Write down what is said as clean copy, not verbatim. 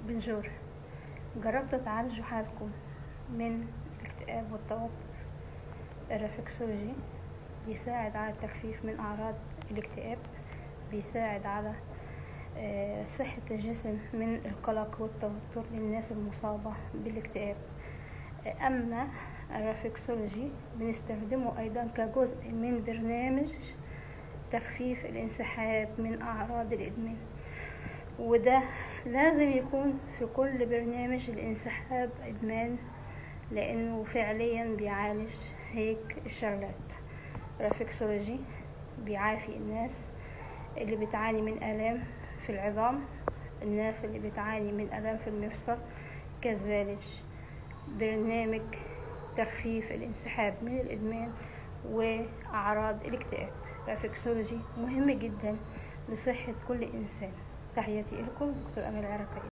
بنجور. جربتوا تعالجوا حالكم من الاكتئاب والتوتر؟ الرفلكسولوجي بيساعد على التخفيف من أعراض الاكتئاب، بيساعد على صحة الجسم من القلق والتوتر للناس المصابة بالاكتئاب. أما الرفلكسولوجي بنستخدمه أيضا كجزء من برنامج تخفيف الانسحاب من أعراض الإدمان، وده لازم يكون في كل برنامج الانسحاب إدمان، لأنه فعليا بيعالج هيك الشغلات. الرفلكسولوجي بيعافي الناس اللي بتعاني من آلام في العظام، الناس اللي بتعاني من آلام في المفصل، كذلك برنامج تخفيف الانسحاب من الإدمان وأعراض الاكتئاب. الرفلكسولوجي مهم جدا لصحة كل إنسان. تحياتي لكم، دكتور أمال العراقي.